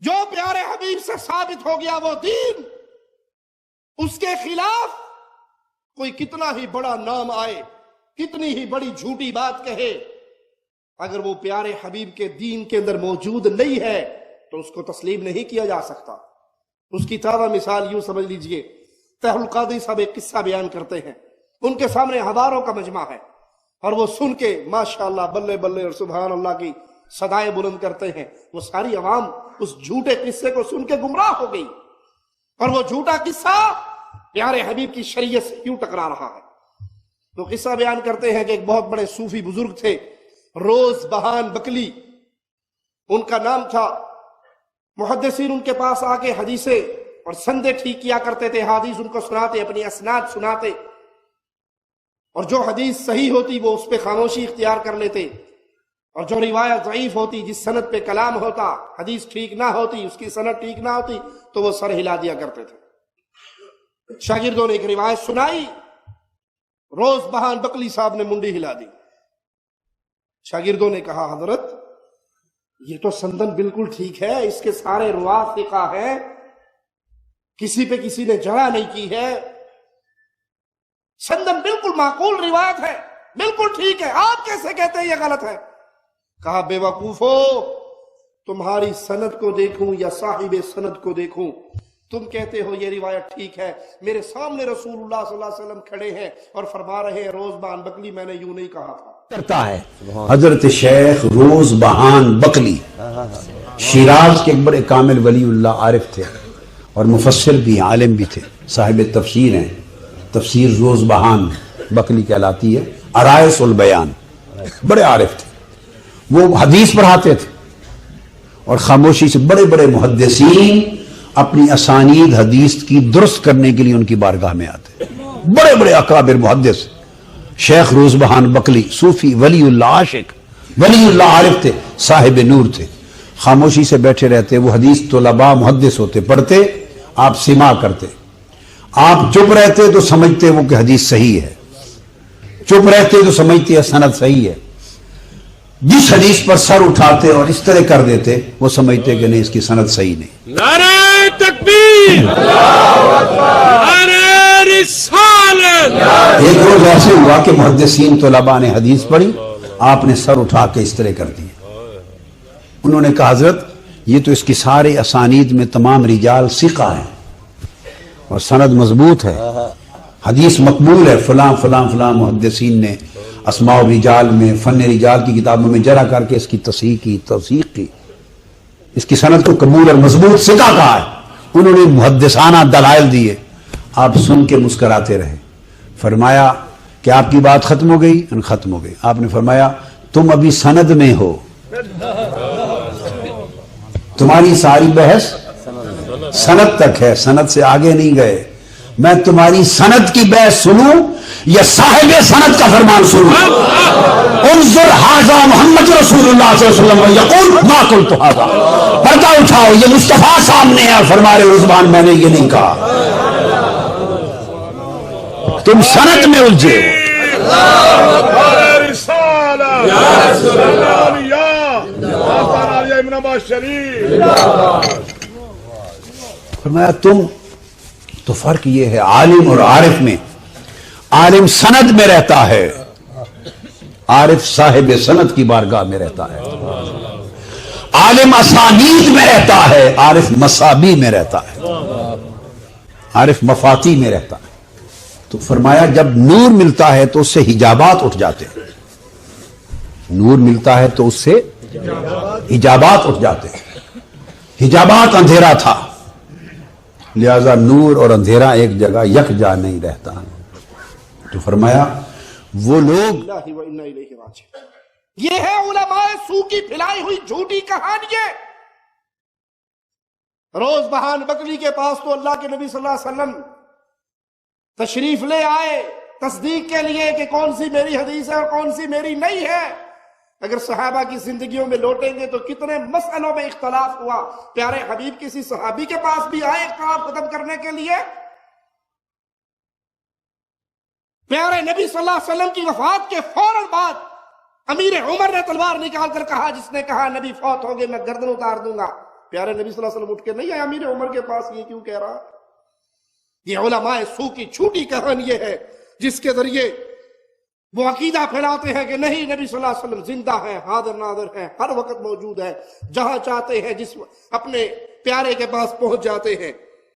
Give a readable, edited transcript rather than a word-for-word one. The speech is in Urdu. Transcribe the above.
جو پیارے حبیب سے ثابت ہو گیا وہ دین، اس کے خلاف کوئی کتنا ہی بڑا نام آئے، کتنی ہی بڑی جھوٹی بات کہے، اگر وہ پیارے حبیب کے دین کے اندر موجود نہیں ہے تو اس کو تسلیم نہیں کیا جا سکتا۔ اس کی تازہ مثال یوں سمجھ لیجئے، طاہر القادری صاحب ایک قصہ بیان کرتے ہیں، ان کے سامنے ہزاروں کا مجمع ہے اور وہ سن کے ماشاءاللہ بلے بلے اور سبحان اللہ کی صدائیں بلند کرتے ہیں۔ وہ ساری عوام اس جھوٹے قصے کو سن کے گمراہ ہو گئی، اور وہ جھوٹا قصہ پیارے حبیب کی شریعت سے کیوں ٹکرا رہا ہے۔ تو قصہ بیان کرتے ہیں کہ ایک بہت بڑے صوفی بزرگ تھے، روز بہان بکلی ان کا نام تھا۔ محدثین ان کے پاس آ کے حدیثیں اور سندیں ٹھیک کیا کرتے تھے، حدیث ان کو سناتے، اپنی اسناد سناتے، اور جو حدیث صحیح ہوتی وہ اس پہ خاموشی اختیار کر لیتے، اور جو روایت ضعیف ہوتی، جس سند پہ کلام ہوتا، حدیث ٹھیک نہ ہوتی، اس کی سند ٹھیک نہ ہوتی تو وہ سر ہلا دیا کرتے تھے۔ شاگردوں نے ایک روایت سنائی، روز بہان بکلی صاحب نے منڈی ہلا دی۔ شاگردوں نے کہا حضرت یہ تو سندن بالکل ٹھیک ہے، اس کے سارے روات ثقہ ہیں، کسی پہ کسی نے جرح نہیں کی ہے، سندن بالکل معقول روایت ہے، بالکل ٹھیک ہے، آپ کیسے کہتے ہیں یہ غلط ہے؟ کہا بے وقوفو، تمہاری سند کو دیکھوں یا صاحب سند کو دیکھوں، تم کہتے ہو یہ روایت ٹھیک ہے، میرے سامنے رسول اللہ صلی اللہ علیہ وسلم کھڑے ہیں اور فرما رہے ہیں روز بہان بکلی، میں نے یوں نہیں کہا تھا۔ کرتا ہے حضرت شیخ روز بہان بکلی شیراز کے ایک بڑے کامل ولی اللہ عارف تھے، اور مفسر بھی عالم بھی تھے، صاحب تفسیر ہیں، تفسیر روز بہان بکلی کہلاتی ہے، عرائس البیان، بڑے عارف تھے۔ وہ حدیث پڑھاتے تھے اور خاموشی سے بڑے بڑے محدثین اپنی اسانید حدیث کی درست کرنے کے لیے ان کی بارگاہ میں آتے، بڑے بڑے اکابر محدث۔ شیخ روز بہان بکلی صوفی ولی اللہ عاشق، ولی اللہ عارف تھے، صاحب نور تھے، خاموشی سے بیٹھے رہتے، وہ حدیث طلباء محدث ہوتے، پڑھتے، آپ سماع کرتے، آپ چپ رہتے تو سمجھتے وہ کہ حدیث صحیح ہے، چپ رہتے تو سمجھتے سند صحیح ہے، جس حدیث پر سر اٹھاتے اور اس طرح کر دیتے وہ سمجھتے کہ نہیں اس کی سند صحیح نہیں۔ نعرہ تکبیر، نعرہ رسالت۔ ایک روز ایسے ہوا کہ محدثین طلباء نے حدیث پڑھی، آپ نے سر اٹھا کے اس طرح کر دیا۔ انہوں نے کہا حضرت یہ تو اس کی سارے اسانید میں تمام رجال ثقہ ہیں اور سند مضبوط ہے، حدیث مقبول ہے، فلاں فلاں فلاں محدثین نے اسماء رجال میں، فن رجال کی کتابوں میں جرح کر کے اس کی تصحیح کی، توثیق کی، اس کی سند کو قبول اور مضبوط ثقہ کہا ہے۔ انہوں نے محدثانہ دلائل دیے، آپ سن کے مسکراتے رہے۔ فرمایا کہ آپ کی بات ختم ہو گئی؟ ختم ہو گئی۔ آپ نے فرمایا تم ابھی سند میں ہو، تمہاری ساری بحث سند تک ہے، سند سے آگے نہیں گئے۔ میں تمہاری سند کی بحث سنوں یا صاحب سند کا فرمان سنوں؟ انظر ھذا محمد رسول اللہ صلی اللہ علیہ وسلم یقول ما قلت ھذا، پردہ اٹھاؤ، یہ مصطفیٰ سامنے ہے اور فرما رہے رضوان میں نے یہ نہیں کہا، تم سند میں الجھے ہو۔ فرمایا تم تو فرق یہ ہے عالم اور عارف میں، عالم سند میں رہتا ہے، عارف صاحب سند کی بارگاہ میں رہتا ہے، عالم اسانید میں رہتا ہے، عارف مسابی میں رہتا ہے، عارف مفاتی میں رہتا ہے۔ تو فرمایا جب نور ملتا ہے تو اس سے حجابات اٹھ جاتے ہیں، نور ملتا ہے تو اس سے حجابات اٹھ جاتے ہیں، حجابات اندھیرا تھا، لہذا نور اور اندھیرا ایک جگہ یکجا نہیں رہتا۔ تو فرمایا وہ لوگ، یہ ہے علماء سو کی پھیلائی ہوئی جھوٹی کہانیاں۔ روز بہان بکلی کے پاس تو اللہ کے نبی صلی اللہ علیہ وسلم تشریف لے آئے تصدیق کے لیے کہ کون سی میری حدیث ہے اور کون سی میری نہیں ہے۔ اگر صحابہ کی زندگیوں میں لوٹیں گے تو کتنے مسئلوں میں اختلاف ہوا۔ پیارے حبیب کسی صحابی کے پاس بھی آئے اختلاف ختم کرنے کے لیے؟ پیارے نبی صلی اللہ علیہ وسلم کی وفات کے فوراً بعد امیر عمر نے تلوار نکال کر کہا، جس نے کہا نبی فوت ہو گئے میں گردن اتار دوں گا، پیارے نبی صلی اللہ علیہ وسلم اٹھ کے نہیں آئے امیر عمر کے پاس یہ کیوں کہہ رہا؟ یہ علماء سو کی چھوٹی کہانی یہ ہے جس کے ذریعے وہ عقیدہ پھیلاتے ہیں کہ نہیں نبی صلی اللہ علیہ وسلم زندہ ہے، حاضر ناظر ہے، ہر وقت موجود ہے، جہاں چاہتے ہیں جس اپنے پیارے کے پاس پہنچ جاتے ہیں۔